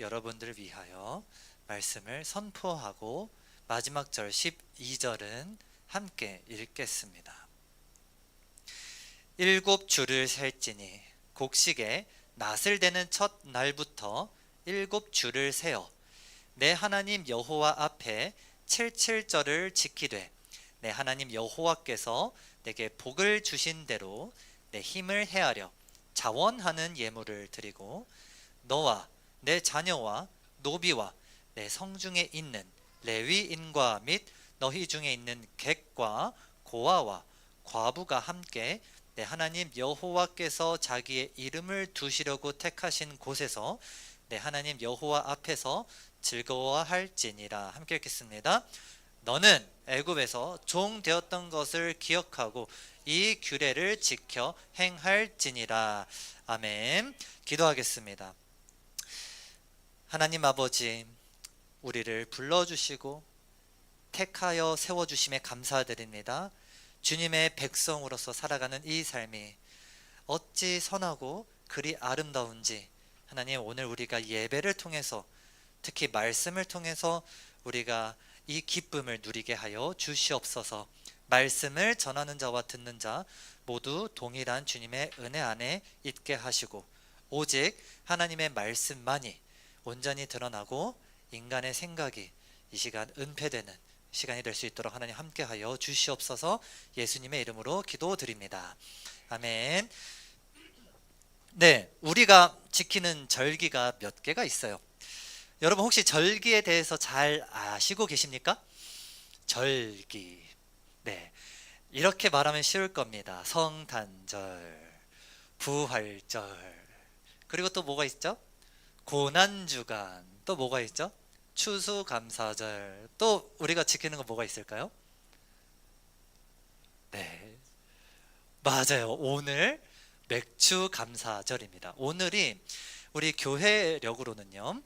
여러분들을 위하여 말씀을 선포하고 마지막 절 12절은 함께 읽겠습니다. 일곱 줄을 셀지니 곡식에 낫을 대는 첫 날부터 일곱 줄을 세어 내 하나님 여호와 앞에 칠칠절을 지키되 내 하나님 여호와께서 내게 복을 주신 대로 내 힘을 헤아려 자원하는 예물을 드리고 너와 내 자녀와 노비와 내 성중에 있는 레위인과 및 너희 중에 있는 객과 고아와 과부가 함께 내 하나님 여호와께서 자기의 이름을 두시려고 택하신 곳에서 내 하나님 여호와 앞에서 즐거워할지니라. 함께 읽겠습니다. 너는 애굽에서 종 되었던 것을 기억하고 이 규례를 지켜 행할지니라. 아멘. 기도하겠습니다. 하나님 아버지, 우리를 불러주시고 택하여 세워주심에 감사드립니다. 주님의 백성으로서 살아가는 이 삶이 어찌 선하고 그리 아름다운지 하나님, 오늘 우리가 예배를 통해서 특히 말씀을 통해서 우리가 이 기쁨을 누리게 하여 주시옵소서. 말씀을 전하는 자와 듣는 자 모두 동일한 주님의 은혜 안에 있게 하시고 오직 하나님의 말씀만이 온전히 드러나고 인간의 생각이 이 시간 은폐되는 시간이 될 수 있도록 하나님 함께하여 주시옵소서. 예수님의 이름으로 기도드립니다. 아멘. 네, 우리가 지키는 절기가 몇 개가 있어요. 여러분 혹시 절기에 대해서 잘 아시고 계십니까? 절기. 네, 이렇게 말하면 쉬울 겁니다. 성탄절, 부활절, 그리고 또 뭐가 있죠? 고난주간, 또 뭐가 있죠? 추수감사절. 또 우리가 지키는 거 뭐가 있을까요? 네, 맞아요. 오늘 맥주감사절입니다. 오늘이 우리 교회력으로는요,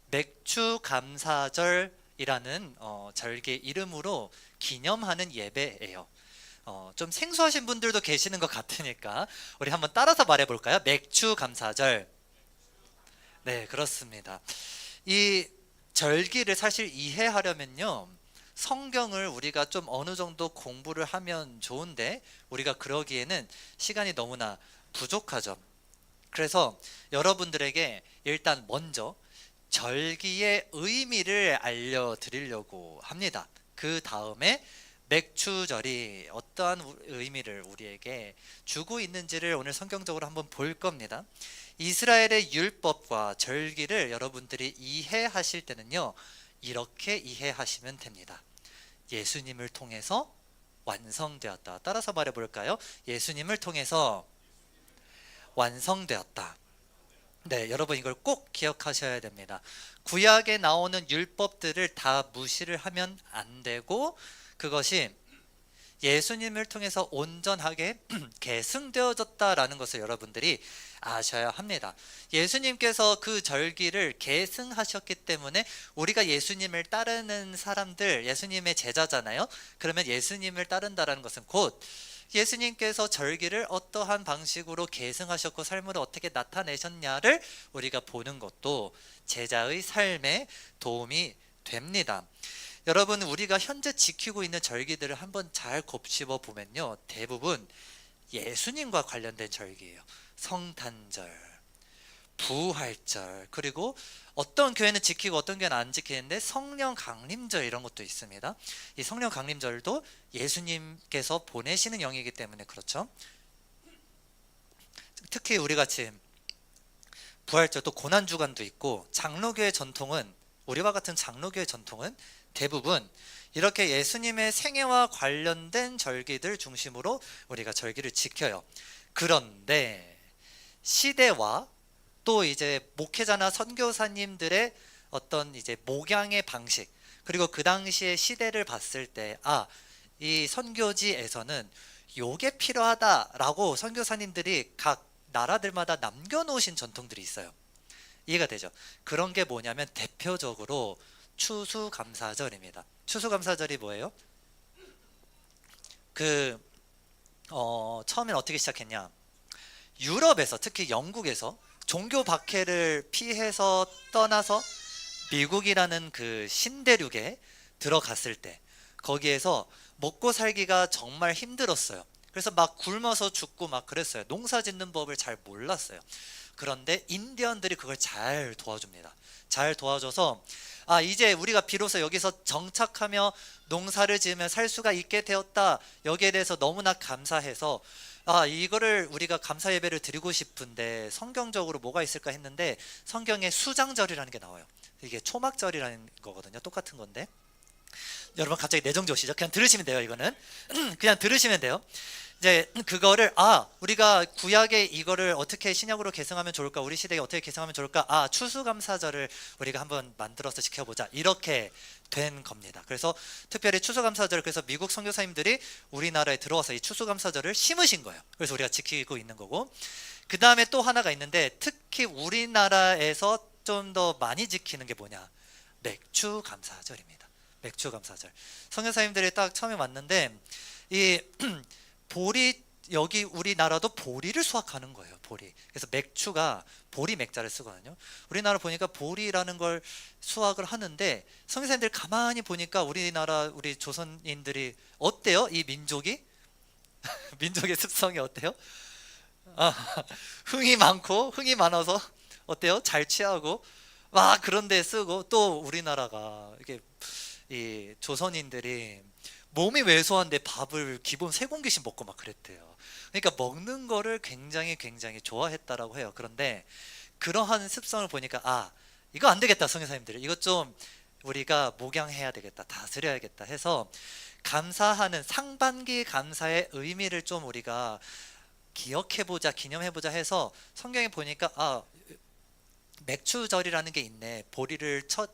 맥주감사절이라는 절기 이름으로 기념하는 예배예요. 좀 생소하신 분들도 계시는 것 같으니까 우리 한번 따라서 말해볼까요? 맥주감사절. 네, 그렇습니다. 이 절기를 사실 이해하려면요, 성경을 우리가 좀 어느 정도 공부를 하면 좋은데 우리가 그러기에는 시간이 너무나 부족하죠. 그래서 여러분들에게 일단 먼저 절기의 의미를 알려드리려고 합니다. 그 다음에 맥추절이 어떠한 의미를 우리에게 주고 있는지를 오늘 성경적으로 한번 볼 겁니다. 이스라엘의 율법과 절기를 여러분들이 이해하실 때는요, 이렇게 이해하시면 됩니다. 예수님을 통해서 완성되었다. 따라서 말해볼까요? 예수님을 통해서 완성되었다. 네, 여러분 이걸 꼭 기억하셔야 됩니다. 구약에 나오는 율법들을 다 무시를 하면 안 되고, 그것이 예수님을 통해서 온전하게 계승되어졌다라는 것을 여러분들이 아셔야 합니다. 예수님께서 그 절기를 계승하셨기 때문에 우리가 예수님을 따르는 사람들, 예수님의 제자잖아요. 그러면 예수님을 따른다라는 것은 곧 예수님께서 절기를 어떠한 방식으로 계승하셨고 삶으로 어떻게 나타내셨냐를 우리가 보는 것도 제자의 삶에 도움이 됩니다. 여러분, 우리가 현재 지키고 있는 절기들을 한번 잘 곱씹어 보면요, 대부분 예수님과 관련된 절기예요. 성탄절, 부활절, 그리고 어떤 교회는 지키고 어떤 교회는 안 지키는데 성령 강림절, 이런 것도 있습니다. 이 성령 강림절도 예수님께서 보내시는 영이기 때문에 그렇죠. 특히 우리 같이 부활절, 또 고난주간도 있고, 장로교의 전통은, 우리와 같은 장로교의 전통은 대부분 이렇게 예수님의 생애와 관련된 절기들 중심으로 우리가 절기를 지켜요. 그런데 시대와 또 이제 목회자나 선교사님들의 어떤 이제 목양의 방식, 그리고 그 당시의 시대를 봤을 때, 이 선교지에서는 요게 필요하다라고 선교사님들이 각 나라들마다 남겨놓으신 전통들이 있어요. 이해가 되죠? 그런 게 뭐냐면 대표적으로 추수감사절입니다. 추수감사절이 뭐예요? 처음엔 어떻게 시작했냐? 유럽에서, 특히 영국에서 종교 박해를 피해서 떠나서 미국이라는 그 신대륙에 들어갔을 때 거기에서 먹고 살기가 정말 힘들었어요. 그래서 막 굶어서 죽고 막 그랬어요. 농사 짓는 법을 잘 몰랐어요. 그런데 인디언들이 그걸 잘 도와줍니다. 잘 도와줘서 이제 우리가 비로소 여기서 정착하며 농사를 지으며 살 수가 있게 되었다. 여기에 대해서 너무나 감사해서 이거를 우리가 감사 예배를 드리고 싶은데 성경적으로 뭐가 있을까 했는데 성경에 수장절이라는 게 나와요. 이게 초막절이라는 거거든요. 똑같은 건데 여러분 갑자기 내정지 오시죠? 그냥 들으시면 돼요. 이거는 그냥 들으시면 돼요. 이제 그거를 우리가 구약에 이거를 어떻게 신약으로 계승하면 좋을까, 우리 시대에 어떻게 계승하면 좋을까, 추수감사절을 우리가 한번 만들어서 지켜보자, 이렇게 된 겁니다. 그래서 특별히 추수감사절, 그래서 미국 선교사님들이 우리나라에 들어와서 이 추수감사절을 심으신 거예요. 그래서 우리가 지키고 있는 거고, 그 다음에 또 하나가 있는데 특히 우리나라에서 좀 더 많이 지키는 게 뭐냐, 맥주감사절입니다. 맥주감사절. 선교사님들이 딱 처음에 왔는데 이 보리, 여기 우리나라도 보리를 수확하는 거예요. 보리. 그래서 맥주가 보리 맥자를 쓰거든요. 우리나라 보니까 보리라는 걸 수확을 하는데 선교사님들 가만히 보니까 우리나라 우리 조선인들이 어때요? 이 민족이 민족의 습성이 어때요? 흥이 많고, 흥이 많아서 어때요? 잘 취하고 막 그런 데 쓰고, 또 우리나라가 이게 이 조선인들이 몸이 왜소한데 밥을 기본 3공기씩 먹고 막 그랬대요. 그러니까 먹는 거를 굉장히 좋아했다라고 해요. 그런데 그러한 습성을 보니까 이거 안 되겠다, 선교사님들. 이것 좀 우리가 목양해야 되겠다, 다스려야겠다 해서 감사하는 상반기 감사의 의미를 좀 우리가 기억해보자, 기념해보자 해서 성경에 보니까 맥주절이라는 게 있네. 보리의 첫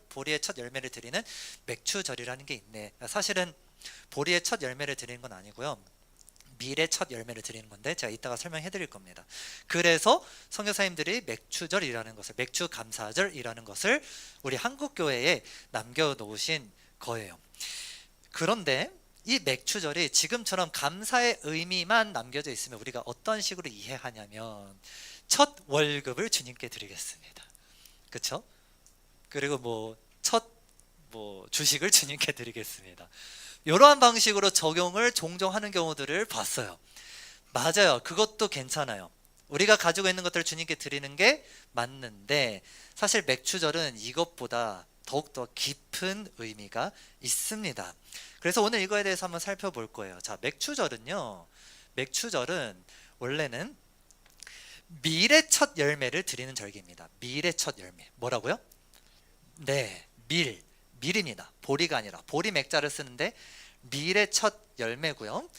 열매를 드리는 맥주절이라는 게 있네. 사실은 보리의 첫 열매를 드리는 건 아니고요, 밀의 첫 열매를 드리는 건데 제가 이따가 설명해 드릴 겁니다. 그래서 선교사님들이 맥주절이라는 것을, 맥주감사절이라는 것을 우리 한국교회에 남겨놓으신 거예요. 그런데 이 맥주절이 지금처럼 감사의 의미만 남겨져 있으면 우리가 어떤 식으로 이해하냐면 첫 월급을 주님께 드리겠습니다. 그렇죠? 그리고 첫 주식을 주님께 드리겠습니다. 이러한 방식으로 적용을 종종 하는 경우들을 봤어요. 맞아요. 그것도 괜찮아요. 우리가 가지고 있는 것들을 주님께 드리는 게 맞는데 사실 맥주절은 이것보다 더욱더 깊은 의미가 있습니다. 그래서 오늘 이거에 대해서 한번 살펴볼 거예요. 자, 맥주절은 원래는 밀의 첫 열매를 드리는 절기입니다. 밀의 첫 열매. 뭐라고요? 네, 밀입니다. 보리가 아니라, 보리 맥자를 쓰는데 밀의 첫 열매고요.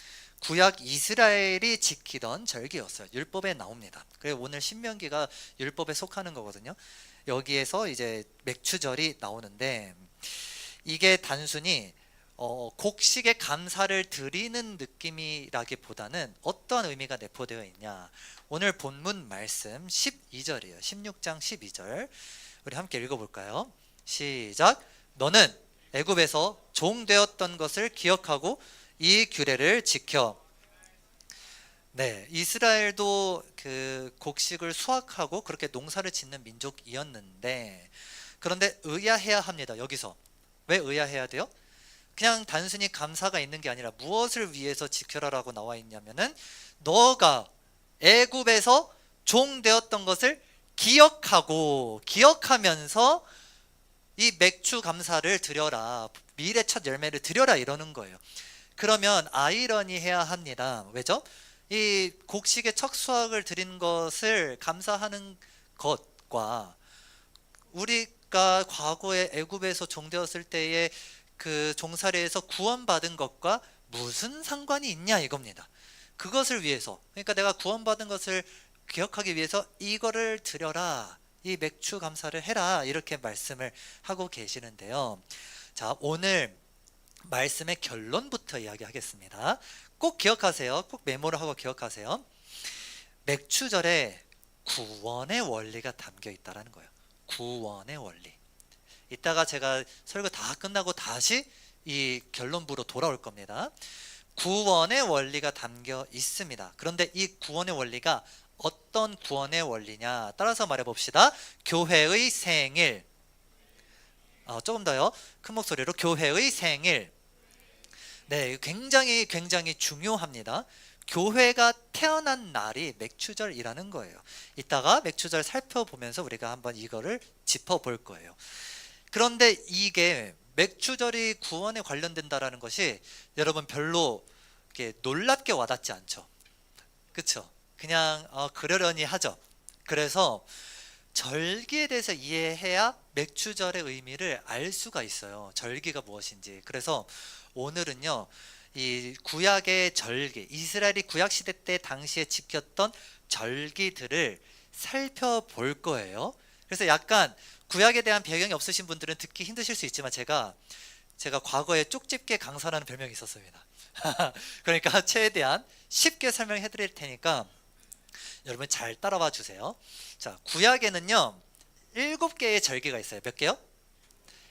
구약 이스라엘이 지키던 절기였어요. 율법에 나옵니다. 그래서 오늘 신명기가 율법에 속하는 거거든요. 여기에서 이제 맥주절이 나오는데 이게 단순히 곡식의 감사를 드리는 느낌이라기보다는 어떤 의미가 내포되어 있냐, 오늘 본문 말씀 12절이에요. 16장 12절 우리 함께 읽어볼까요? 시작. 너는 애굽에서 종 되었던 것을 기억하고 이 규례를 지켜. 네, 이스라엘도 그 곡식을 수확하고 그렇게 농사를 짓는 민족이었는데, 그런데 의아해야 합니다. 여기서 왜 의아해야 돼요? 그냥 단순히 감사가 있는 게 아니라 무엇을 위해서 지켜라라고 나와 있냐면은 너가 애굽에서 종 되었던 것을 기억하면서 이 맥주 감사를 드려라, 밀의 첫 열매를 드려라, 이러는 거예요. 그러면 아이러니해야 합니다. 왜죠? 이 곡식의 첫 수확을 드린 것을 감사하는 것과 우리가 과거에 애굽에서 종되었을 때의 그 종살이에서 구원받은 것과 무슨 상관이 있냐, 이겁니다. 그것을 위해서, 그러니까 내가 구원받은 것을 기억하기 위해서 이거를 드려라, 이 맥주 감사를 해라, 이렇게 말씀을 하고 계시는데요. 자, 오늘 말씀의 결론부터 이야기하겠습니다. 꼭 기억하세요. 꼭 메모를 하고 기억하세요. 맥주절에 구원의 원리가 담겨 있다는 거예요. 구원의 원리. 이따가 제가 설교 다 끝나고 다시 이 결론부로 돌아올 겁니다. 구원의 원리가 담겨 있습니다. 그런데 이 구원의 원리가 어떤 구원의 원리냐? 따라서 말해봅시다. 교회의 생일. 조금 더요. 큰 목소리로 교회의 생일. 네, 굉장히 중요합니다. 교회가 태어난 날이 맥추절이라는 거예요. 이따가 맥추절 살펴보면서 우리가 한번 이거를 짚어볼 거예요. 그런데 이게 맥추절이 구원에 관련된다라는 것이 여러분 별로 이렇게 놀랍게 와닿지 않죠. 그렇죠? 그냥 그러려니 하죠. 그래서 절기에 대해서 이해해야 맥추절의 의미를 알 수가 있어요. 절기가 무엇인지. 그래서 오늘은요, 이 구약의 절기, 이스라엘이 구약 시대 때 당시에 지켰던 절기들을 살펴볼 거예요. 그래서 약간 구약에 대한 배경이 없으신 분들은 듣기 힘드실 수 있지만 제가 과거에 쪽집게 강사라는 별명이 있었습니다. 그러니까 최대한 쉽게 설명해 드릴 테니까 여러분 잘 따라와 주세요. 자, 구약에는요 7개의 절기가 있어요. 몇 개요?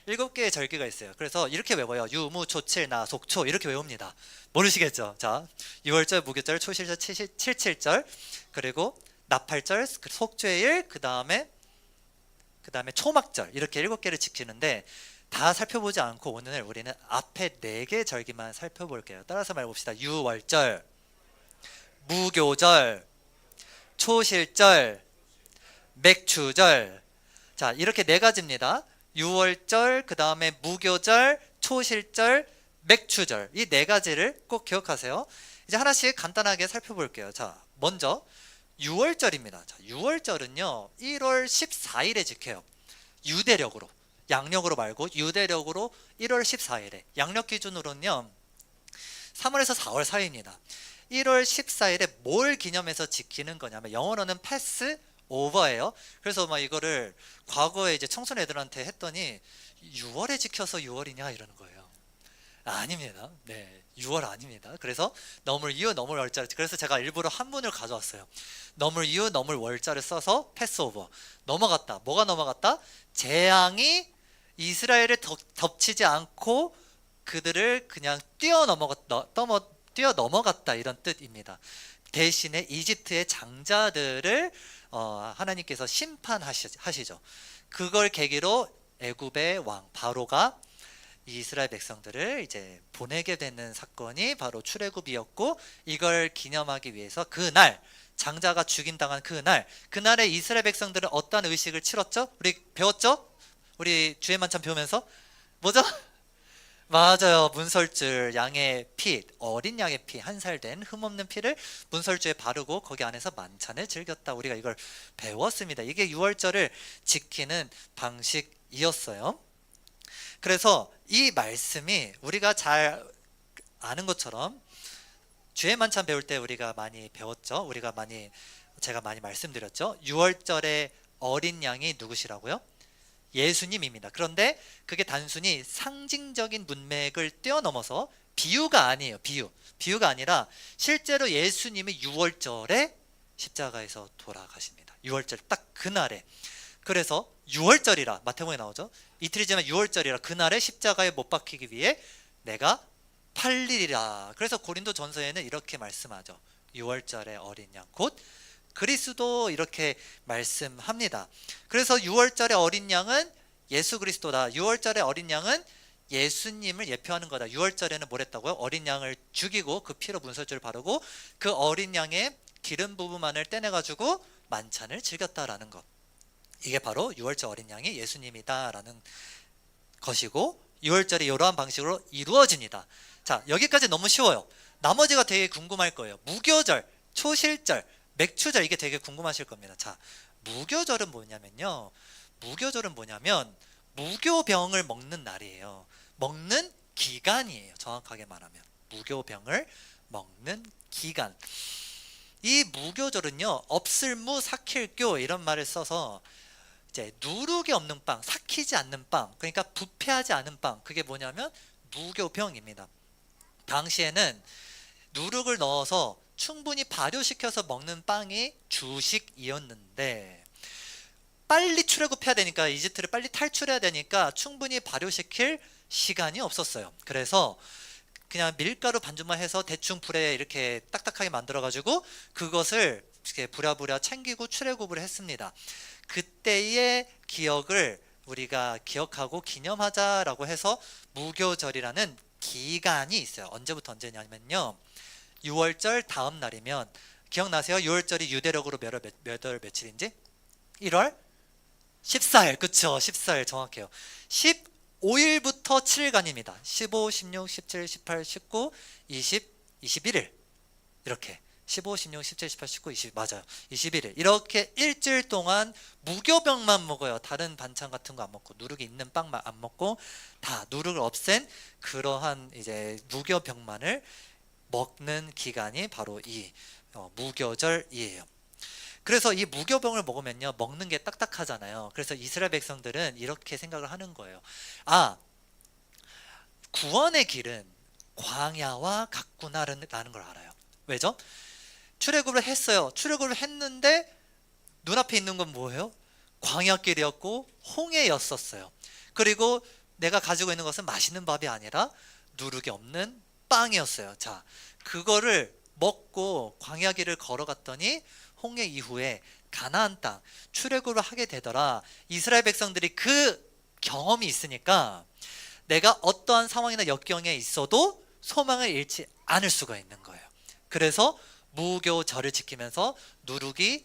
7개의 절기가 있어요. 그래서 이렇게 외워요. 유무, 초칠, 나, 속초 이렇게 외웁니다. 모르시겠죠? 자, 6월절, 무교절, 초실절, 칠칠절, 그리고 나팔절, 속죄일, 그 다음에 초막절 이렇게 7개를 지키는데 다 살펴보지 않고 오늘 우리는 앞에 4개 절기만 살펴볼게요. 따라서 말해봅시다. 유월절, 무교절, 초실절, 맥추절. 자, 이렇게 4가지입니다. 유월절, 그 다음에 무교절, 초실절, 맥추절. 이 4가지를 꼭 기억하세요. 이제 하나씩 간단하게 살펴볼게요. 자, 먼저 유월절입니다. 자, 유월절은요 1월 14일에 지켜요. 유대력으로, 양력으로 말고 유대력으로 1월 14일에, 양력 기준으로는요 3월에서 4월 사이입니다. 1월 14일에 뭘 기념해서 지키는 거냐면 영어로는 패스 오버예요. 그래서 막 이거를 과거에 이제 청소년 애들한테 했더니 6월에 지켜서 6월이냐 이러는 거예요. 아닙니다. 네, 6월 아닙니다. 그래서 넘을 이유 넘을 월자를, 그래서 제가 일부러 한문을 가져왔어요. 넘을 이유 넘을 월자를 써서 패스오버. 넘어갔다. 뭐가 넘어갔다? 재앙이 이스라엘을 덮치지 않고 그들을 그냥 뛰어넘어갔다 이런 뜻입니다. 대신에 이집트의 장자들을 하나님께서 심판하시죠. 그걸 계기로 애굽의 왕 바로가 이스라엘 백성들을 이제 보내게 되는 사건이 바로 출애굽이었고, 이걸 기념하기 위해서 그날 장자가 죽임당한 그날에 이스라엘 백성들은 어떤 의식을 치렀죠? 우리 배웠죠? 우리 주의 만찬 배우면서 뭐죠? 맞아요. 문설줄, 양의 피, 어린 양의 피, 1살 된 흠없는 피를 문설주에 바르고 거기 안에서 만찬을 즐겼다. 우리가 이걸 배웠습니다. 이게 유월절을 지키는 방식이었어요. 그래서 이 말씀이 우리가 잘 아는 것처럼 주의 만찬 배울 때 우리가 많이 배웠죠. 제가 많이 말씀드렸죠. 유월절의 어린 양이 누구시라고요? 예수님입니다. 그런데 그게 단순히 상징적인 문맥을 뛰어넘어서 비유가 아니에요. 비유가 아니라 실제로 예수님이 6월절에 십자가에서 돌아가십니다. 6월절 딱 그날에. 그래서 6월절이라 마태복음에 나오죠. 이틀이지만 6월절이라 그날에 십자가에 못 박히기 위해 내가 8일이라. 그래서 고린도 전서에는 이렇게 말씀하죠. 6월절의 어린 양 곧 그리스도 이렇게 말씀합니다. 그래서 6월절의 어린 양은 예수 그리스도다. 6월절의 어린 양은 예수님을 예표하는 거다. 6월절에는 뭘 했다고요? 어린 양을 죽이고 그 피로 문설주를 바르고 그 어린 양의 기름 부분만을 떼내가지고 만찬을 즐겼다라는 것. 이게 바로 6월절 어린 양이 예수님이다라는 것이고 6월절이 이러한 방식으로 이루어집니다. 자, 여기까지 너무 쉬워요. 나머지가 되게 궁금할 거예요. 무교절, 초실절, 맥추절, 이게 되게 궁금하실 겁니다. 자, 무교절은 뭐냐면 무교병을 먹는 날이에요. 먹는 기간이에요. 정확하게 말하면 무교병을 먹는 기간. 이 무교절은요 업슬무 삭힐교 이런 말을 써서 이제 누룩이 없는 빵, 삭히지 않는 빵, 그러니까 부패하지 않은 빵, 그게 뭐냐면 무교병입니다. 당시에는 누룩을 넣어서 충분히 발효시켜서 먹는 빵이 주식이었는데 빨리 출애굽해야 되니까, 이집트를 빨리 탈출해야 되니까 충분히 발효시킬 시간이 없었어요. 그래서 그냥 밀가루 반죽만 해서 대충 불에 이렇게 딱딱하게 만들어 가지고 그것을 부랴부랴 챙기고 출애굽을 했습니다. 그때의 기억을 우리가 기억하고 기념하자라고 해서 무교절이라는 기간이 있어요. 언제부터 언제냐면요, 6월절 다음 날이면, 기억나세요? 6월절이 유대력으로 몇 월 며칠인지? 1월 14일, 그쵸? 14일 정확해요. 15일부터 7일간입니다. 15, 16, 17, 18, 19, 20, 21일 이렇게 15, 16, 17, 18, 19, 20 맞아요. 21일 이렇게 일주일 동안 무교병만 먹어요. 다른 반찬 같은 거 안 먹고, 누룩이 있는 빵만 안 먹고, 다 누룩을 없앤 그러한 이제 무교병만을 먹는 기간이 바로 이 무교절이에요. 그래서 이 무교병을 먹으면요, 먹는 게 딱딱하잖아요. 그래서 이스라엘 백성들은 이렇게 생각을 하는 거예요. 아, 구원의 길은 광야와 같구나라는 걸 알아요. 왜죠? 출애굽을 했어요. 출애굽을 했는데 눈앞에 있는 건 뭐예요? 광야길이었고 홍해였었어요. 그리고 내가 가지고 있는 것은 맛있는 밥이 아니라 누룩이 없는 빵이었어요. 자, 그거를 먹고 광야길을 걸어갔더니 홍해 이후에 가나안 땅 출애굽을 하게 되더라. 이스라엘 백성들이 그 경험이 있으니까 내가 어떠한 상황이나 역경에 있어도 소망을 잃지 않을 수가 있는 거예요. 그래서 무교절을 지키면서 누룩이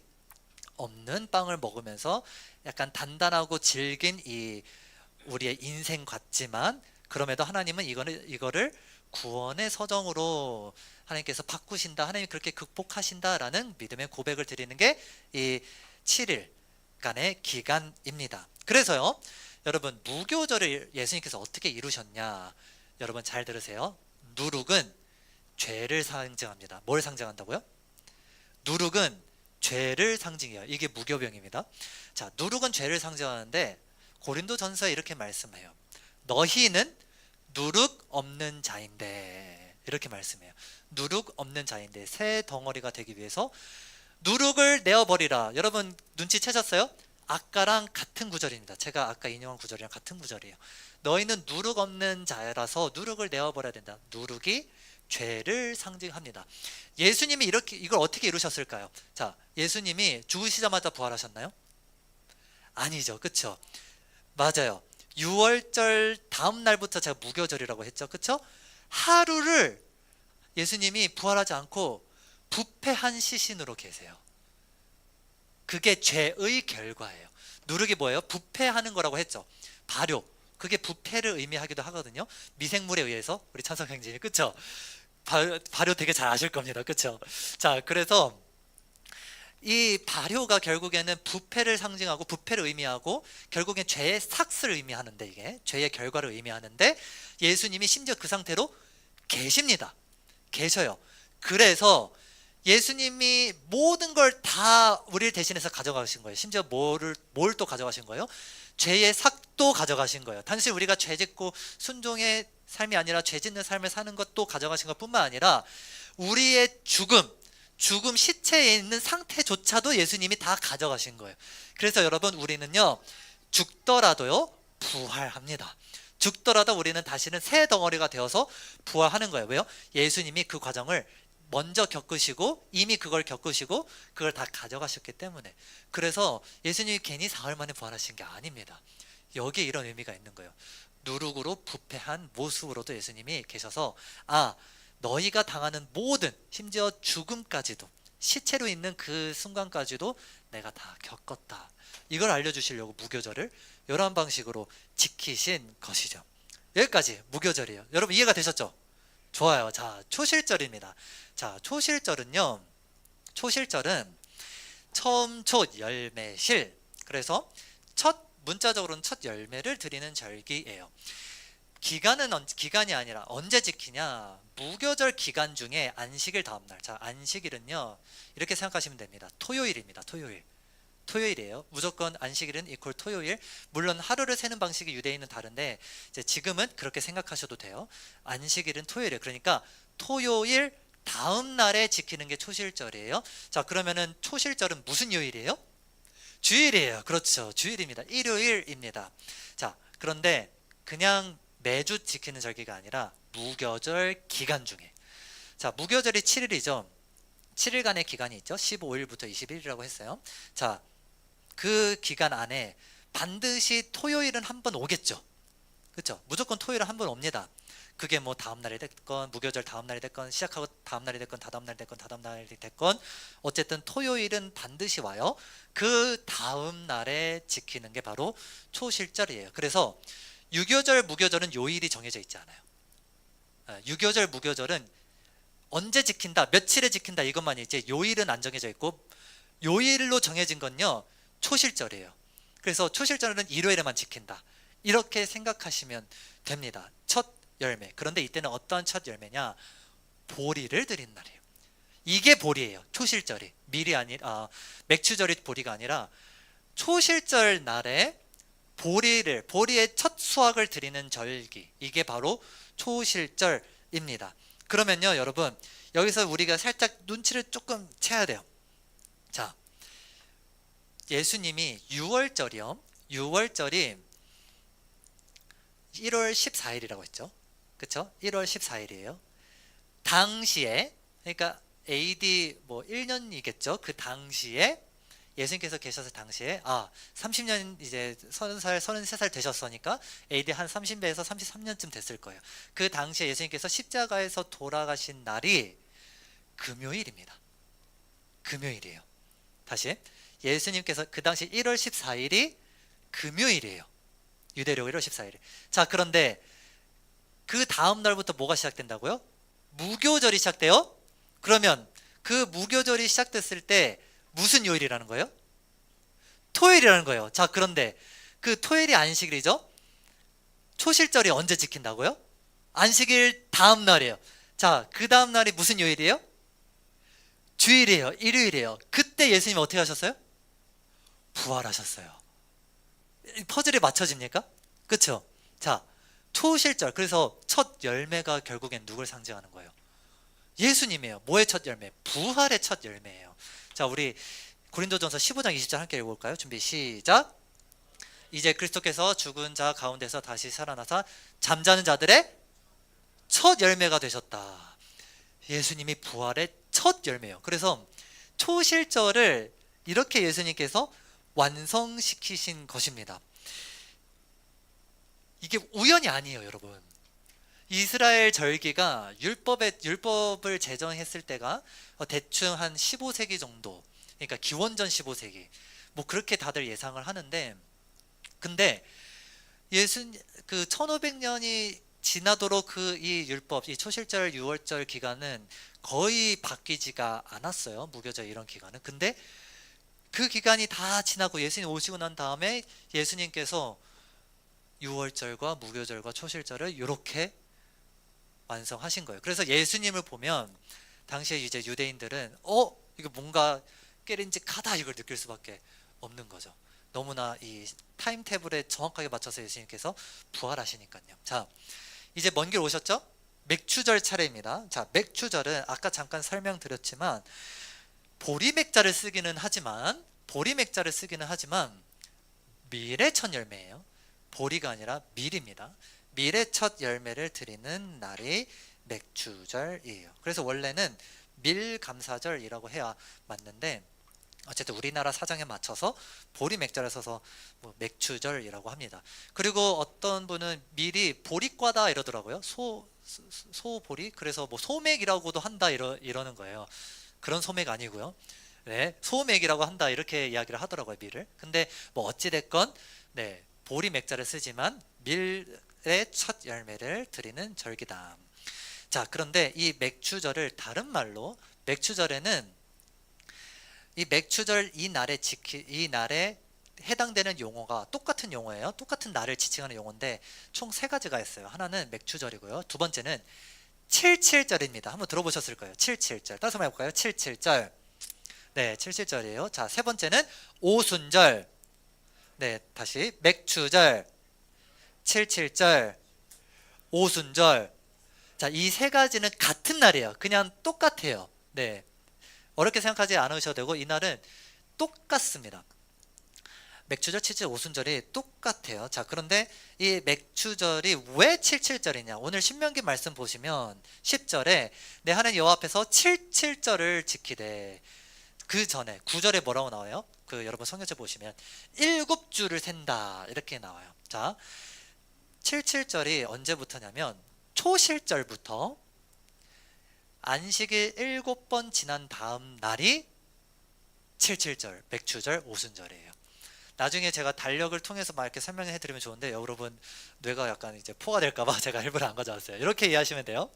없는 빵을 먹으면서 약간 단단하고 질긴 이 우리의 인생 같지만, 그럼에도 하나님은 이거를 구원의 서정으로 하나님께서 바꾸신다, 하나님이 그렇게 극복하신다라는 믿음의 고백을 드리는 게 이 7일간의 기간입니다. 그래서요, 여러분, 무교절을 예수님께서 어떻게 이루셨냐? 여러분 잘 들으세요. 누룩은 죄를 상징합니다. 뭘 상징한다고요? 누룩은 죄를 상징해요. 이게 무교병입니다. 자, 누룩은 죄를 상징하는데 고린도전서에 이렇게 말씀해요. 너희는 누룩 없는 자인데, 이렇게 말씀해요. 누룩 없는 자인데, 새 덩어리가 되기 위해서 누룩을 내어버리라. 여러분 눈치채셨어요? 아까랑 같은 구절입니다. 제가 아까 인용한 구절이랑 같은 구절이에요. 너희는 누룩 없는 자라서 누룩을 내어버려야 된다. 누룩이 죄를 상징합니다. 예수님이 이걸 어떻게 이루셨을까요? 자, 예수님이 죽으시자마자 부활하셨나요? 아니죠, 그쵸? 맞아요. 6월절 다음 날부터 제가 무교절이라고 했죠, 그쵸? 하루를 예수님이 부활하지 않고 부패한 시신으로 계세요. 그게 죄의 결과예요. 누룩이 뭐예요? 부패하는 거라고 했죠. 발효, 그게 부패를 의미하기도 하거든요. 미생물에 의해서. 우리 찬성행진이, 그쵸? 발효 되게 잘 아실 겁니다, 그쵸? 자, 그래서 이 발효가 결국에는 부패를 상징하고 부패를 의미하고, 결국엔 죄의 삭스를 의미하는데, 이게 죄의 결과를 의미하는데, 예수님이 심지어 그 상태로 계십니다. 계셔요. 그래서 예수님이 모든 걸 다 우리를 대신해서 가져가신 거예요. 심지어 뭘 또 가져가신 거예요? 죄의 삭도 가져가신 거예요. 단순히 우리가 죄 짓고 순종의 삶이 아니라 죄 짓는 삶을 사는 것도 가져가신 것뿐만 아니라 우리의 죽음 시체에 있는 상태조차도 예수님이 다 가져가신 거예요. 그래서 여러분, 우리는요, 죽더라도요 부활합니다. 죽더라도 우리는 다시는 새 덩어리가 되어서 부활하는 거예요. 왜요? 예수님이 그 과정을 먼저 겪으시고, 이미 그걸 겪으시고 그걸 다 가져가셨기 때문에. 그래서 예수님이 괜히 사흘 만에 부활하신 게 아닙니다. 여기에 이런 의미가 있는 거예요. 누룩으로 부패한 모습으로도 예수님이 계셔서, 아, 너희가 당하는 모든, 심지어 죽음까지도, 시체로 있는 그 순간까지도 내가 다 겪었다, 이걸 알려주시려고 무교절을 이러한 방식으로 지키신 것이죠. 여기까지 무교절이에요. 여러분 이해가 되셨죠? 좋아요. 자, 초실절입니다. 자, 초실절은 처음초 열매실, 그래서 문자적으로는 첫 열매를 드리는 절기예요. 기간이 아니라 언제 지키냐? 무교절 기간 중에 안식일 다음날. 자, 안식일은요 이렇게 생각하시면 됩니다. 토요일입니다. 토요일이에요. 무조건 안식일은 이퀄 토요일. 물론 하루를 세는 방식이 유대인은 다른데, 이제 지금은 그렇게 생각하셔도 돼요. 안식일은 토요일이에요. 그러니까 토요일 다음 날에 지키는 게 초실절이에요. 자, 그러면은 초실절은 무슨 요일이에요? 주일이에요. 그렇죠, 주일입니다. 일요일입니다. 자, 그런데 그냥 매주 지키는 절기가 아니라 무교절 기간 중에, 자, 무교절이 7일이죠. 7일간의 기간이 있죠. 15일부터 21일이라고 했어요. 자, 그 기간 안에 반드시 토요일은 한 번 오겠죠. 그렇죠? 무조건 토요일은 한 번 옵니다. 그게 뭐 다음 날이 됐건 무교절 다음 날이 됐건 시작하고 다음 날이 됐건 다다음 날이 됐건 다다음 날이 됐건 어쨌든 토요일은 반드시 와요. 그 다음 날에 지키는 게 바로 초실절이에요. 그래서 유교절 무교절은 요일이 정해져 있지 않아요. 유교절 무교절은 언제 지킨다 며칠에 지킨다 이것만 이제 요일은 안 정해져 있고 요일로 정해진 건요 초실절이에요. 그래서 초실절은 일요일에만 지킨다 이렇게 생각하시면 됩니다. 첫 열매. 그런데 이때는 어떤 첫 열매냐? 보리를 드린 날이에요. 이게 보리예요. 초실절이 밀이 아니라 맥추절이 보리가 아니라 초실절 날에 보리의 첫 수확을 드리는 절기, 이게 바로 초실절입니다. 그러면요 여러분, 여기서 우리가 살짝 눈치를 조금 채야 돼요. 자, 예수님이 6월절이요 6월절이 1월 14일이라고 했죠. 그쵸? 1월 14일이에요. 당시에, 그러니까 AD 뭐 1년이겠죠. 그 당시에 예수님께서 계셨을 당시에 30년 이제 30살, 33살 되셨으니까 AD 한 30배에서 33년쯤 됐을 거예요. 그 당시에 예수님께서 십자가에서 돌아가신 날이 금요일입니다. 금요일이에요. 다시, 예수님께서 그 당시 1월 14일이 금요일이에요. 유대력 1월 14일. 자, 그런데 그 다음 날부터 뭐가 시작된다고요? 무교절이 시작돼요? 그러면 그 무교절이 시작됐을 때 무슨 요일이라는 거예요? 토요일이라는 거예요. 자, 그런데 그 토요일이 안식일이죠? 초실절이 언제 지킨다고요? 안식일 다음 날이에요. 자, 그 다음 날이 무슨 요일이에요? 주일이에요. 일요일이에요. 그때 예수님 어떻게 하셨어요? 부활하셨어요. 퍼즐이 맞춰집니까? 그쵸? 자, 초실절. 그래서 첫 열매가 결국엔 누굴 상징하는 거예요? 예수님이에요. 뭐의 첫 열매? 부활의 첫 열매예요. 자, 우리 고린도전서 15장 20절 함께 읽어볼까요? 준비 시작. 이제 그리스도께서 죽은 자 가운데서 다시 살아나사 잠자는 자들의 첫 열매가 되셨다. 예수님이 부활의 첫 열매예요. 그래서 초실절을 이렇게 예수님께서 완성시키신 것입니다. 이게 우연이 아니에요, 여러분. 이스라엘 절기가 율법을 제정했을 때가 대충 한 15세기 정도, 그러니까 기원전 15세기 뭐 그렇게 다들 예상을 하는데, 근데 그 1500년이 지나도록 그 이 율법, 이 초실절 6월절 기간은 거의 바뀌지가 않았어요. 무교절 이런 기간은. 근데 그 기간이 다 지나고 예수님 오시고 난 다음에 예수님께서 6월절과 무교절과 초실절을 이렇게 완성하신 거예요. 그래서 예수님을 보면 당시에 이제 유대인들은 이거 뭔가 깨림직하다 이걸 느낄 수밖에 없는 거죠. 너무나 이 타임테이블에 정확하게 맞춰서 예수님께서 부활하시니까요. 자, 이제 먼 길 오셨죠? 맥추절 차례입니다. 자, 맥추절은 아까 잠깐 설명드렸지만 보리맥자를 쓰기는 하지만 밀의 첫 열매예요. 보리가 아니라 밀입니다. 밀의 첫 열매를 드리는 날이 맥추절이에요. 그래서 원래는 밀감사절이라고 해야 맞는데 어쨌든 우리나라 사정에 맞춰서 보리맥자를 써서 뭐 맥추절이라고 합니다. 그리고 어떤 분은 밀이 보리과다 이러더라고요. 소보리. 그래서 뭐 소맥이라고도 한다 이러는 거예요. 그런 소맥 아니고요. 네, 소맥이라고 한다 이렇게 이야기를 하더라고요, 밀을. 근데 뭐 어찌 됐건 네, 보리맥자를 쓰지만 밀의 첫 열매를 드리는 절기다. 자, 그런데 이 맥추절을 다른 말로, 맥추절에는 이 맥추절 이 날에 해당되는 용어가 똑같은 용어예요. 똑같은 날을 지칭하는 용어인데 총 3가지가 있어요. 하나는 맥추절이고요. 두 번째는 77절입니다. 한번 들어보셨을 거예요. 77절. 따라서 한번 해볼까요? 77절. 네, 77절이에요. 자, 세 번째는 오순절. 네, 다시 맥추절, 77절, 오순절. 자, 이 3가지는 같은 날이에요. 그냥 똑같아요. 네, 어렵게 생각하지 않으셔도 되고 이 날은 똑같습니다. 맥추절, 칠칠, 오순절이 똑같아요. 자, 그런데 이 맥추절이 왜 칠칠절이냐? 오늘 신명기 말씀 보시면 10절에 내 하나님 여호와 앞에서 칠칠절을 지키되, 그 전에 9절에 뭐라고 나와요? 그 여러분 성경책 보시면 7주를 센다 이렇게 나와요. 자, 칠칠절이 언제부터냐면 초실절부터 안식일 7번 지난 다음 날이 칠칠절, 맥추절, 오순절이에요. 나중에 제가 달력을 통해서 막 이렇게 설명해 드리면 좋은데 여러분 뇌가 약간 이제 포가 될까봐 제가 일부러 안 가져왔어요. 이렇게 이해하시면 돼요.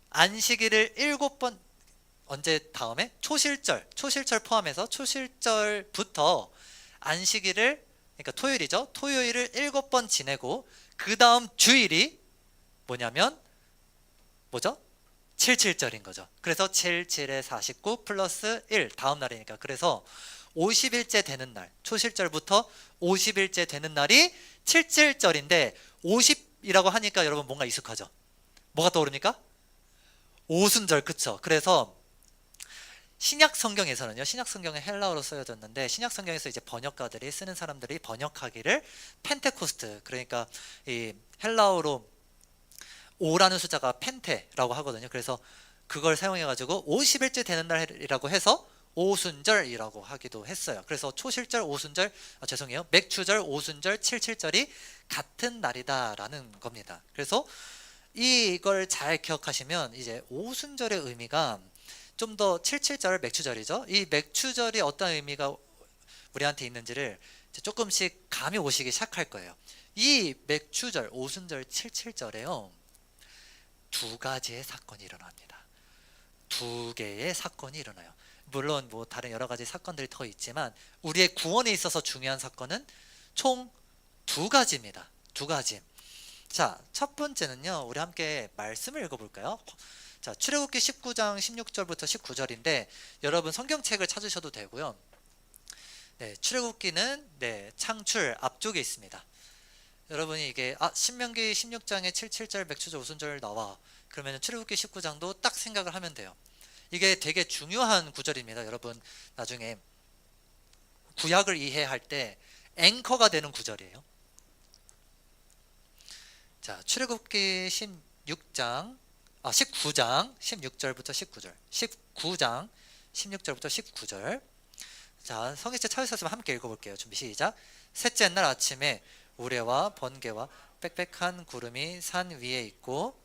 안식일을 7번, 언제 다음에? 초실절 포함해서 초실절부터 안식일을, 그러니까 토요일이죠. 토요일을 7번 지내고 그 다음 주일이 뭐냐면 뭐죠? 칠칠절인 거죠. 그래서 7, 7에 49 플러스 1 다음 날이니까, 그래서 50일째 되는 날, 초실절부터 50일째 되는 날이 칠칠절인데, 50이라고 하니까 여러분 뭔가 익숙하죠? 뭐가 떠오릅니까? 오순절, 그쵸? 그래서 신약 성경에서는요, 신약 성경은 헬라어로 쓰여졌는데 신약 성경에서 이제 번역가들이, 쓰는 사람들이 번역하기를 펜테코스트, 그러니까 이 헬라어로 오라는 숫자가 펜테라고 하거든요. 그래서 그걸 사용해 가지고 50일째 되는 날이라고 해서 오순절이라고 하기도 했어요. 그래서 초실절, 오순절, 죄송해요, 맥추절, 오순절, 칠칠절이 같은 날이다라는 겁니다. 그래서 이걸 잘 기억하시면 이제 오순절의 의미가 좀 더, 칠칠절 맥추절이죠. 이 맥추절이 어떤 의미가 우리한테 있는지를 이제 조금씩 감이 오시기 시작할 거예요. 이 맥추절, 오순절, 칠칠절에요, 두 가지의 사건이 일어납니다. 두 개의 사건이 일어나요. 물론 뭐 다른 여러 가지 사건들이 더 있지만 우리의 구원에 있어서 중요한 사건은 총 두 가지입니다. 두 가지. 자, 첫 번째는요, 우리 함께 말씀을 읽어볼까요? 자, 출애굽기 19장 16절부터 19절인데 여러분 성경책을 찾으셔도 되고요. 네, 출애굽기는 창출 앞쪽에 있습니다. 여러분이 이게 신명기 16장에 77절, 맥추절, 오순절 나와, 그러면 출애굽기 19장도 딱 생각을 하면 돼요. 이게 되게 중요한 구절입니다. 여러분 나중에 구약을 이해할 때 앵커가 되는 구절이에요. 자, 출애굽기 19장 16절부터 19절, 19장 16절부터 19절. 자, 성경책 찾으셨으면 함께 읽어볼게요. 준비 시작. 셋째 날 아침에 우레와 번개와 빽빽한 구름이 산 위에 있고,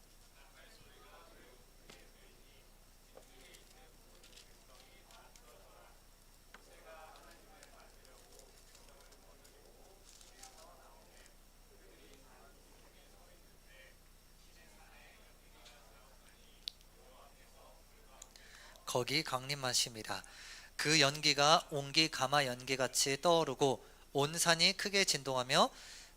거기 강림하심이라. 그 연기가 옹기 가마 연기같이 떠오르고 온 산이 크게 진동하며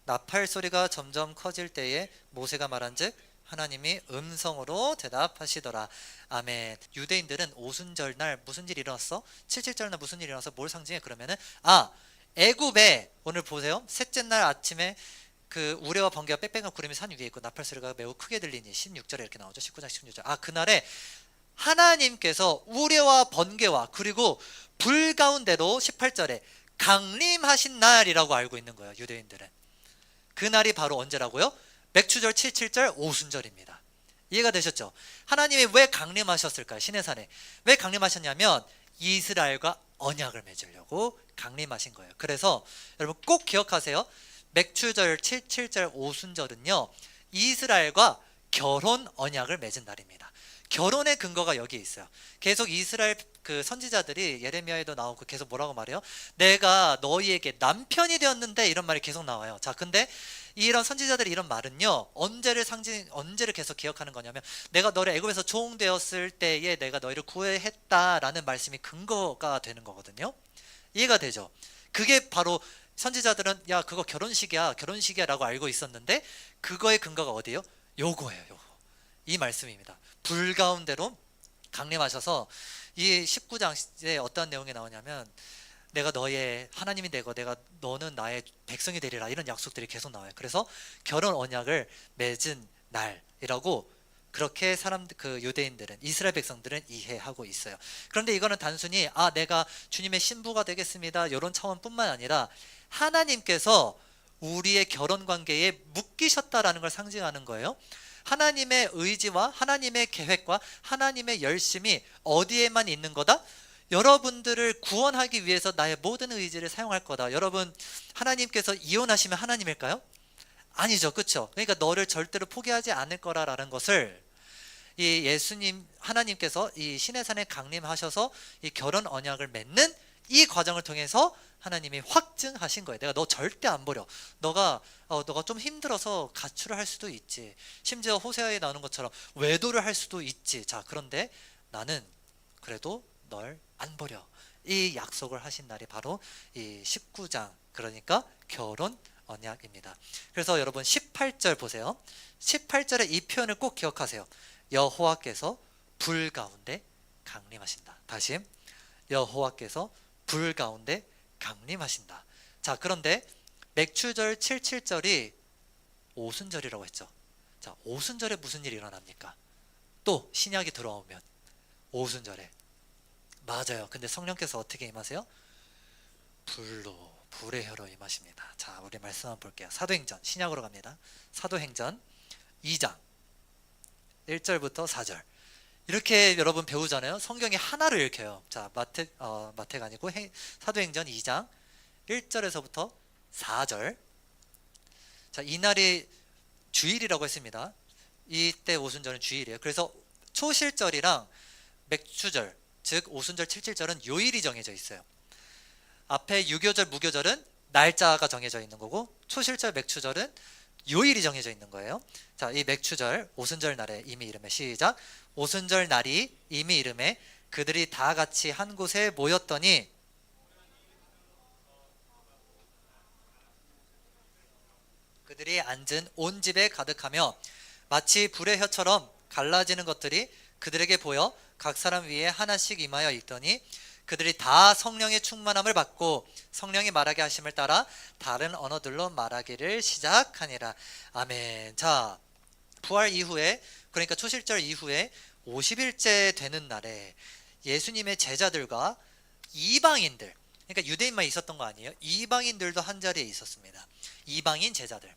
나팔 소리가 점점 커질 때에 모세가 말한즉 하나님이 음성으로 대답하시더라. 아멘. 유대인들은 오순절 날 무슨 일이 일어났어? 칠칠절 날 무슨 일이 일어나서 뭘 상징해? 그러면은 애굽에, 오늘 보세요, 셋째 날 아침에 그 우레와 번개와 빽빽한 구름이 산 위에 있고 나팔 소리가 매우 크게 들리니, 16절에 이렇게 나오죠. 19장 16절. 그날에 하나님께서 우레와 번개와 그리고 불 가운데로 18절에 강림하신 날이라고 알고 있는 거예요. 유대인들은 그날이 바로 언제라고요? 맥추절, 칠칠절, 오순절입니다. 이해가 되셨죠? 하나님이 왜 강림하셨을까요? 시내산에 왜 강림하셨냐면 이스라엘과 언약을 맺으려고 강림하신 거예요. 그래서 여러분 꼭 기억하세요. 맥추절, 칠칠절, 오순절은요, 이스라엘과 결혼 언약을 맺은 날입니다. 결혼의 근거가 여기에 있어요. 계속 이스라엘 그 선지자들이, 예레미야에도 나오고 계속 뭐라고 말해요? 내가 너희에게 남편이 되었는데, 이런 말이 계속 나와요. 자, 근데 이런 선지자들의 이런 말은요, 언제를 계속 기억하는 거냐면, 내가 너를 애굽에서 종되었을 때에 내가 너희를 구해했다라는 말씀이 근거가 되는 거거든요. 이해가 되죠? 그게 바로 선지자들은 야 그거 결혼식이야 라고 알고 있었는데, 그거의 근거가 어디예요? 요거예요. 요거. 이 말씀입니다. 불 가운데로 강림하셔서, 이 19장에 어떤 내용이 나오냐면 내가 너의 하나님이 되고 너는 나의 백성이 되리라, 이런 약속들이 계속 나와요. 그래서 결혼 언약을 맺은 날이라고 그렇게 그 유대인들은, 이스라엘 백성들은 이해하고 있어요. 그런데 이거는 단순히 내가 주님의 신부가 되겠습니다 이런 차원뿐만 아니라 하나님께서 우리의 결혼 관계에 묶이셨다라는 걸 상징하는 거예요. 하나님의 의지와 하나님의 계획과 하나님의 열심이 어디에만 있는 거다? 여러분들을 구원하기 위해서 나의 모든 의지를 사용할 거다. 여러분, 하나님께서 이혼하시면 하나님일까요? 아니죠. 그렇죠? 그러니까 너를 절대로 포기하지 않을 거라라는 것을 이 예수님 하나님께서 이 시내산에 강림하셔서 이 결혼 언약을 맺는 이 과정을 통해서 하나님이 확증하신 거예요. 내가 너 절대 안 버려. 너가 좀 힘들어서 가출을 할 수도 있지. 심지어 호세아에 나오는 것처럼 외도를 할 수도 있지. 자, 그런데 나는 그래도 널 안 버려. 이 약속을 하신 날이 바로 이 19장, 그러니까 결혼 언약입니다. 그래서 여러분 18절 보세요. 18절에 이 표현을 꼭 기억하세요. 여호와께서 불 가운데 강림하신다. 다시, 여호와께서 불 가운데 강림하신다. 자, 그런데 맥추절 77절이 오순절이라고 했죠. 자, 오순절에 무슨 일이 일어납니까? 또 신약이 들어오면 오순절에, 맞아요. 근데 성령께서 어떻게 임하세요? 불의 혀로 임하십니다. 자, 우리 말씀 한번 볼게요. 사도행전, 신약으로 갑니다. 사도행전 2장 1절부터 4절. 이렇게 여러분 배우잖아요. 성경이 하나로 읽혀요. 자, 마태가 아니고 사도행전 2장 1절에서부터 4절. 자, 이날이 주일이라고 했습니다. 이때 오순절은 주일이에요. 그래서 초실절이랑 맥추절, 즉 오순절 77절은 요일이 정해져 있어요. 앞에 유교절, 무교절은 날짜가 정해져 있는 거고, 초실절, 맥추절은 요일이 정해져 있는 거예요. 자, 이 맥추절, 오순절 날에 이미 이름에, 시작. 오순절 날이 이미 이름에 그들이 다 같이 한 곳에 모였더니 그들이 앉은 온 집에 가득하며 마치 불의 혀처럼 갈라지는 것들이 그들에게 보여 각 사람 위에 하나씩 임하여 있더니 그들이 다 성령의 충만함을 받고 성령이 말하게 하심을 따라 다른 언어들로 말하기를 시작하니라. 아멘. 자, 부활 이후에, 그러니까 초실절 이후에 50일째 되는 날에 예수님의 제자들과 이방인들, 그러니까 유대인만 있었던 거 아니에요. 이방인들도 한 자리에 있었습니다. 이방인 제자들,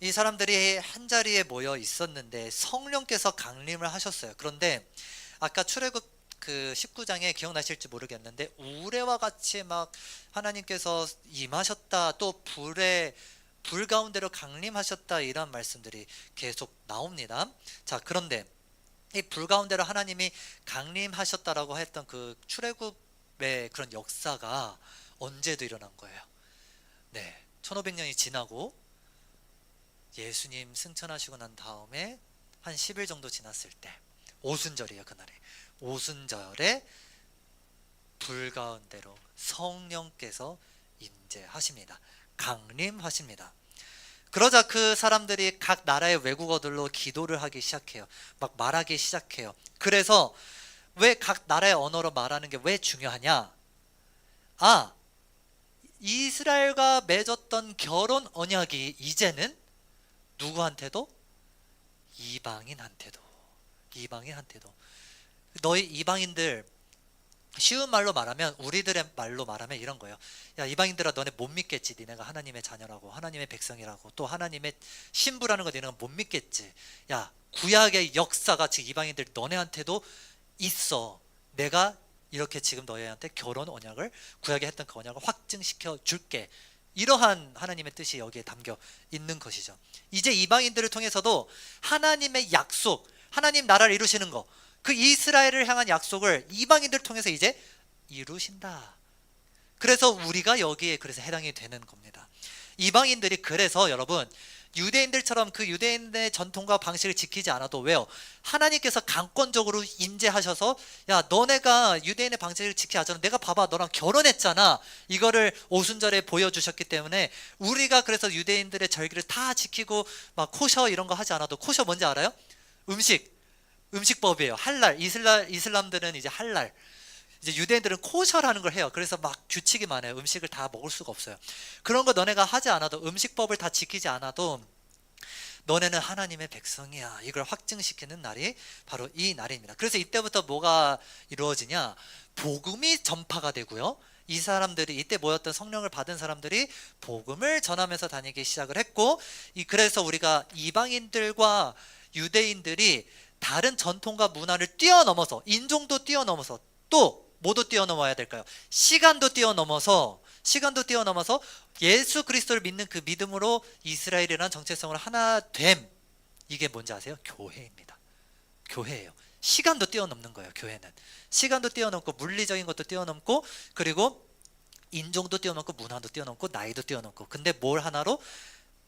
이 사람들이 한 자리에 모여 있었는데 성령께서 강림을 하셨어요. 그런데 아까 출애굽 그 19장에 기억나실지 모르겠는데 우레와 같이 막 하나님께서 임하셨다, 또 불 가운데로 강림하셨다, 이런 말씀들이 계속 나옵니다. 자, 그런데 이 불 가운데로 하나님이 강림하셨다라고 했던 그 출애굽의 그런 역사가 언제도 일어난 거예요. 네, 1500년이 지나고 예수님 승천하시고 난 다음에 한 10일 정도 지났을 때, 오순절이에요. 그날에 오순절에 불 가운데로 성령께서 임재하십니다. 강림하십니다. 그러자 그 사람들이 각 나라의 외국어들로 기도를 하기 시작해요. 막 말하기 시작해요. 그래서 왜 각 나라의 언어로 말하는 게 왜 중요하냐? 아, 이스라엘과 맺었던 결혼 언약이 이제는 누구한테도? 이방인한테도. 너희 이방인들, 쉬운 말로 말하면, 우리들의 말로 말하면 이런 거예요. 야, 이방인들아, 너네 못 믿겠지. 니네가 하나님의 자녀라고, 하나님의 백성이라고, 또 하나님의 신부라는 거 니네가 못 믿겠지. 야, 구약의 역사가 지금 이방인들 너네한테도 있어. 내가 이렇게 지금 너희한테 결혼 언약을, 구약에 했던 그 언약을 확증시켜 줄게. 이러한 하나님의 뜻이 여기에 담겨 있는 것이죠. 이제 이방인들을 통해서도 하나님의 약속, 하나님 나라를 이루시는 거, 그 이스라엘을 향한 약속을 이방인들 통해서 이제 이루신다. 그래서 우리가 여기에 그래서 해당이 되는 겁니다. 이방인들이, 그래서 여러분, 유대인들처럼 그 유대인의 전통과 방식을 지키지 않아도, 왜요? 하나님께서 강권적으로 임재하셔서, 야, 너네가 유대인의 방식을 지키지 않잖아. 내가 봐봐, 너랑 결혼했잖아. 이거를 오순절에 보여주셨기 때문에 우리가 그래서 유대인들의 절기를 다 지키고 막 코셔 이런 거 하지 않아도, 코셔 뭔지 알아요? 음식법이에요. 할랄. 이슬람들은 이제 할랄, 이제 유대인들은 코셔라는 걸 해요. 그래서 막 규칙이 많아요. 음식을 다 먹을 수가 없어요. 그런 거 너네가 하지 않아도, 음식법을 다 지키지 않아도 너네는 하나님의 백성이야, 이걸 확증시키는 날이 바로 이 날입니다. 그래서 이때부터 뭐가 이루어지냐? 복음이 전파가 되고요, 이 사람들이, 이때 모였던 성령을 받은 사람들이 복음을 전하면서 다니기 시작을 했고, 그래서 우리가 이방인들과 유대인들이 다른 전통과 문화를 뛰어넘어서, 인종도 뛰어넘어서, 또 뭐도 뛰어넘어야 될까요? 시간도 뛰어넘어서 예수 그리스도를 믿는 그 믿음으로 이스라엘이라는 정체성을 하나 됨. 이게 뭔지 아세요? 교회입니다. 교회예요. 시간도 뛰어넘는 거예요. 교회는 시간도 뛰어넘고, 물리적인 것도 뛰어넘고, 그리고 인종도 뛰어넘고, 문화도 뛰어넘고, 나이도 뛰어넘고, 근데 뭘 하나로?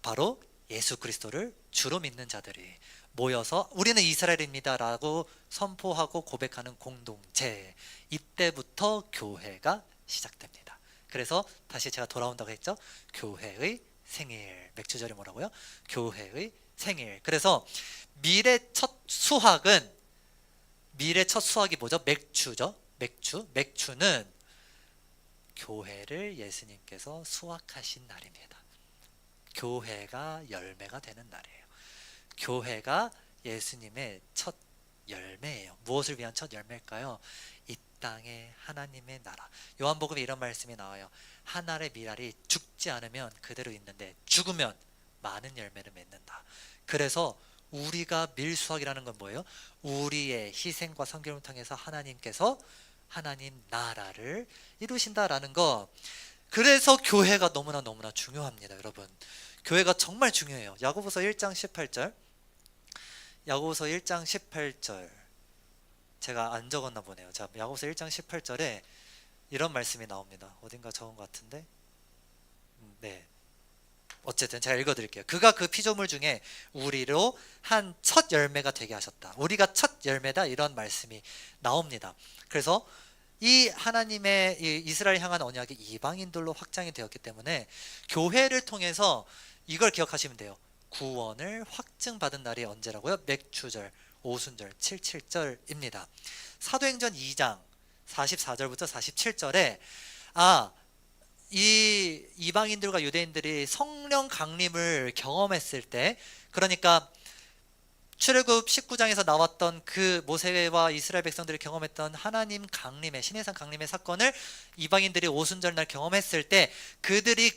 바로 예수 그리스도를 주로 믿는 자들이 모여서 우리는 이스라엘입니다 라고 선포하고 고백하는 공동체, 이때부터 교회가 시작됩니다. 그래서 다시 제가 돌아온다고 했죠. 교회의 생일. 맥주절이 뭐라고요? 교회의 생일. 그래서 미래 첫 수확이 뭐죠? 맥주죠. 맥주는 교회를 예수님께서 수확하신 날입니다. 교회가 열매가 되는 날이에요. 교회가 예수님의 첫 열매예요. 무엇을 위한 첫 열매일까요? 이 땅에 하나님의 나라. 요한복음에 이런 말씀이 나와요. 하나의 미랄이 죽지 않으면 그대로 있는데 죽으면 많은 열매를 맺는다. 그래서 우리가 밀수학이라는 건 뭐예요? 우리의 희생과 성결을 통해서 하나님께서 하나님 나라를 이루신다라는 거. 그래서 교회가 너무나 중요합니다. 여러분, 교회가 정말 중요해요. 야고보서 1장 18절, 야고보서 1장 18절, 제가 안 적었나 보네요. 자, 야고보서 1장 18절에 이런 말씀이 나옵니다. 어딘가 적은 것 같은데, 네, 어쨌든 제가 읽어드릴게요. 그가 그 피조물 중에 우리로 한 첫 열매가 되게 하셨다. 우리가 첫 열매다, 이런 말씀이 나옵니다. 그래서 이 하나님의 이 이스라엘 향한 언약이 이방인들로 확장이 되었기 때문에 교회를 통해서 이걸 기억하시면 돼요. 구원을 확증받은 날이 언제라고요? 맥주절, 오순절, 77절입니다. 사도행전 2장 44절부터 47절에 이 이방인들과 유대인들이 성령 강림을 경험했을 때, 그러니까 출애굽 19장에서 나왔던 그 모세와 이스라엘 백성들이 경험했던 하나님 강림의, 시내산 강림의 사건을 이방인들이 오순절날 경험했을 때 그들이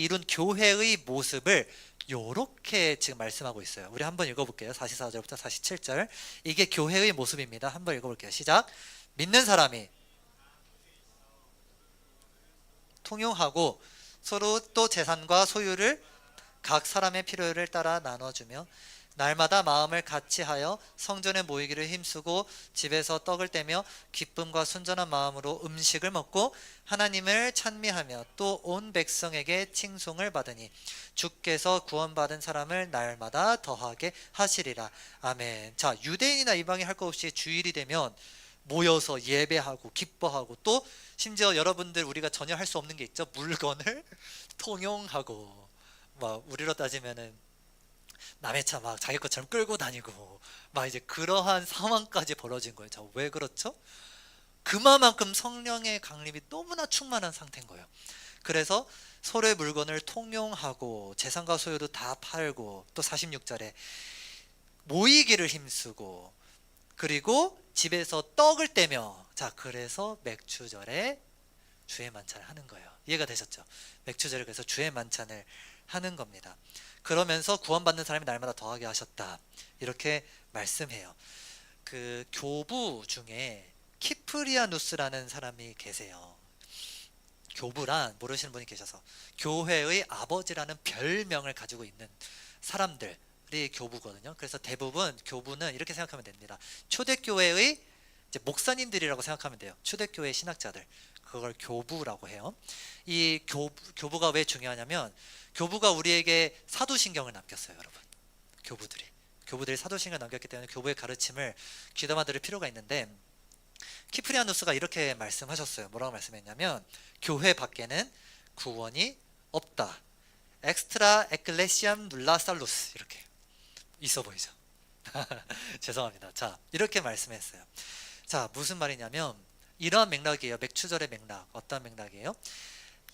이룬 교회의 모습을 요렇게 지금 말씀하고 있어요. 우리 한번 읽어볼게요. 44절부터 47절. 이게 교회의 모습입니다. 한번 읽어볼게요. 시작. 믿는 사람이 통용하고 서로 또 재산과 소유를 각 사람의 필요를 따라 나눠주며 날마다 마음을 같이하여 성전에 모이기를 힘쓰고 집에서 떡을 떼며 기쁨과 순전한 마음으로 음식을 먹고 하나님을 찬미하며 또 온 백성에게 칭송을 받으니 주께서 구원받은 사람을 날마다 더하게 하시리라. 아멘. 자, 유대인이나 이방인 할 것 없이 주일이 되면 모여서 예배하고 기뻐하고, 또 심지어 여러분들 우리가 전혀 할 수 없는 게 있죠. 물건을 통용하고, 막 우리로 따지면은 남의 차 막 자기 것처럼 끌고 다니고, 막 이제 그러한 상황까지 벌어진 거예요. 자, 왜 그렇죠? 그만큼 성령의 강림이 너무나 충만한 상태인 거예요. 그래서 서로의 물건을 통용하고 재산과 소유도 다 팔고, 또 46절에 모이기를 힘쓰고, 그리고 집에서 떡을 떼며, 자, 그래서 맥주절에 주의 만찬을 하는 거예요. 이해가 되셨죠? 맥주절에 그래서 주의 만찬을 하는 겁니다. 그러면서 구원받는 사람이 날마다 더하게 하셨다, 이렇게 말씀해요. 그 교부 중에 키프리아누스라는 사람이 계세요. 교부란, 모르시는 분이 계셔서, 교회의 아버지라는 별명을 가지고 있는 사람들이 교부거든요. 그래서 대부분 교부는 이렇게 생각하면 됩니다. 초대교회의 이제 목사님들이라고 생각하면 돼요. 초대교회 신학자들, 그걸 교부라고 해요. 이 교부가 왜 중요하냐면, 교부가 우리에게 사도신경을 남겼어요. 여러분, 교부들이 사도신경을 남겼기 때문에 교부의 가르침을 귀담아 들을 필요가 있는데, 키프리아누스가 이렇게 말씀하셨어요. 뭐라고 말씀했냐면, 교회 밖에는 구원이 없다. 엑스트라 에클레시암 눌라 살루스, 이렇게 있어 보이죠? 죄송합니다. 자, 이렇게 말씀했어요. 자, 무슨 말이냐면 이러한 맥락이에요. 맥주절의 맥락. 어떤 맥락이에요?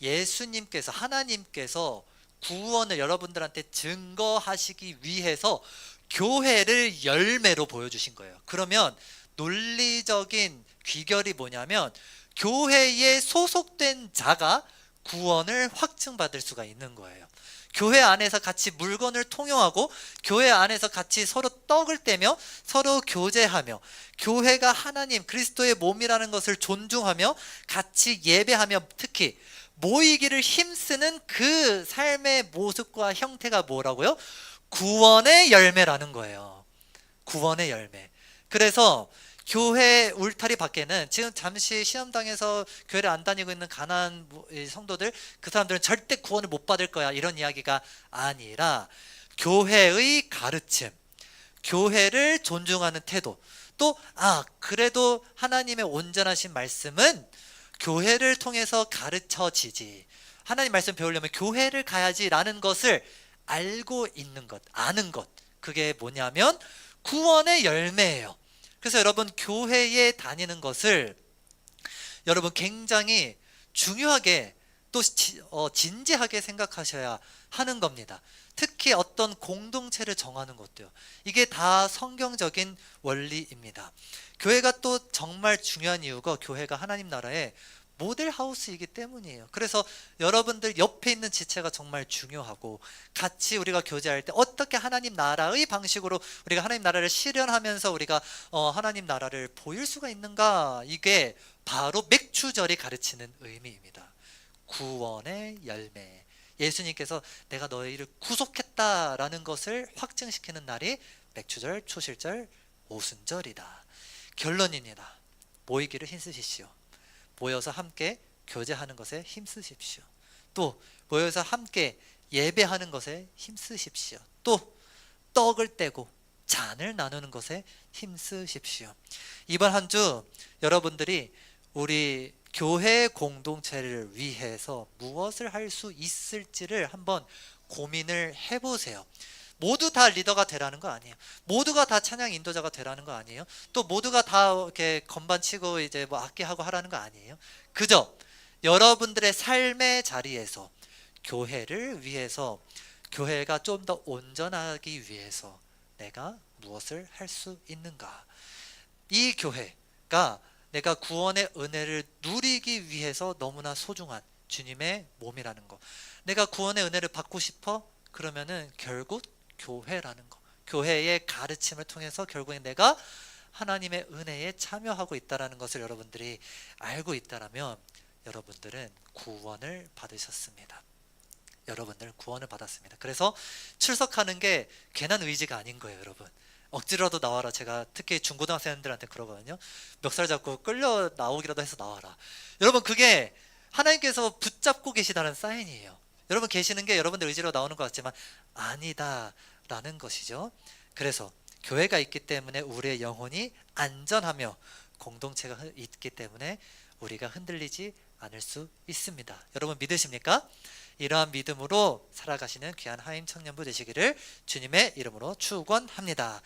예수님께서, 하나님께서 구원을 여러분들한테 증거하시기 위해서 교회를 열매로 보여주신 거예요. 그러면 논리적인 귀결이 뭐냐면, 교회에 소속된 자가 구원을 확증받을 수가 있는 거예요. 교회 안에서 같이 물건을 통용하고 교회 안에서 같이 서로 떡을 떼며 서로 교제하며 교회가 하나님 그리스도의 몸이라는 것을 존중하며 같이 예배하며 특히 모이기를 힘쓰는 그 삶의 모습과 형태가 뭐라고요? 구원의 열매라는 거예요. 구원의 열매. 그래서 교회 울타리 밖에는 지금 잠시 시험당해서 교회를 안 다니고 있는 가난한 성도들, 그 사람들은 절대 구원을 못 받을 거야, 이런 이야기가 아니라 교회의 가르침, 교회를 존중하는 태도, 또 그래도 하나님의 온전하신 말씀은 교회를 통해서 가르쳐지지, 하나님 말씀 배우려면 교회를 가야지라는 것을 알고 있는 것, 아는 것, 그게 뭐냐면 구원의 열매예요. 그래서 여러분, 교회에 다니는 것을 여러분 굉장히 중요하게 또 진지하게 생각하셔야 하는 겁니다. 특히 어떤 공동체를 정하는 것도요. 이게 다 성경적인 원리입니다. 교회가 또 정말 중요한 이유가 교회가 하나님 나라의 모델 하우스이기 때문이에요. 그래서 여러분들 옆에 있는 지체가 정말 중요하고 같이 우리가 교제할 때 어떻게 하나님 나라의 방식으로 우리가 하나님 나라를 실현하면서 우리가 하나님 나라를 보일 수가 있는가, 이게 바로 맥추절이 가르치는 의미입니다. 구원의 열매. 예수님께서 내가 너희를 구속했다라는 것을 확증시키는 날이 맥추절, 초실절, 오순절이다. 결론입니다. 모이기를 힘쓰십시오. 모여서 함께 교제하는 것에 힘쓰십시오. 또 모여서 함께 예배하는 것에 힘쓰십시오. 또 떡을 떼고 잔을 나누는 것에 힘쓰십시오. 이번 한 주 여러분들이 우리 교회 공동체를 위해서 무엇을 할 수 있을지를 한번 고민을 해보세요. 모두 다 리더가 되라는 거 아니에요. 모두가 다 찬양 인도자가 되라는 거 아니에요. 또 모두가 다 이렇게 건반 치고 이제 뭐 악기하고 하라는 거 아니에요. 그저 여러분들의 삶의 자리에서 교회를 위해서, 교회가 좀 더 온전하기 위해서 내가 무엇을 할 수 있는가. 이 교회가 내가 구원의 은혜를 누리기 위해서 너무나 소중한 주님의 몸이라는 거. 내가 구원의 은혜를 받고 싶어? 그러면은 결국 교회라는 거, 교회의 가르침을 통해서 결국엔 내가 하나님의 은혜에 참여하고 있다는 것을 여러분들이 알고 있다면 여러분들은 구원을 받으셨습니다. 여러분들은 구원을 받았습니다. 그래서 출석하는 게 괜한 의지가 아닌 거예요. 여러분, 억지로라도 나와라. 제가 특히 중고등학생들한테 그러거든요. 멱살 잡고 끌려 나오기라도 해서 나와라. 여러분, 그게 하나님께서 붙잡고 계시다는 사인이에요. 여러분 계시는 게 여러분들 의지로 나오는 것 같지만 아니다라는 것이죠. 그래서 교회가 있기 때문에 우리의 영혼이 안전하며 공동체가 있기 때문에 우리가 흔들리지 않을 수 있습니다. 여러분 믿으십니까? 이러한 믿음으로 살아가시는 귀한 하임 청년부 되시기를 주님의 이름으로 축원합니다.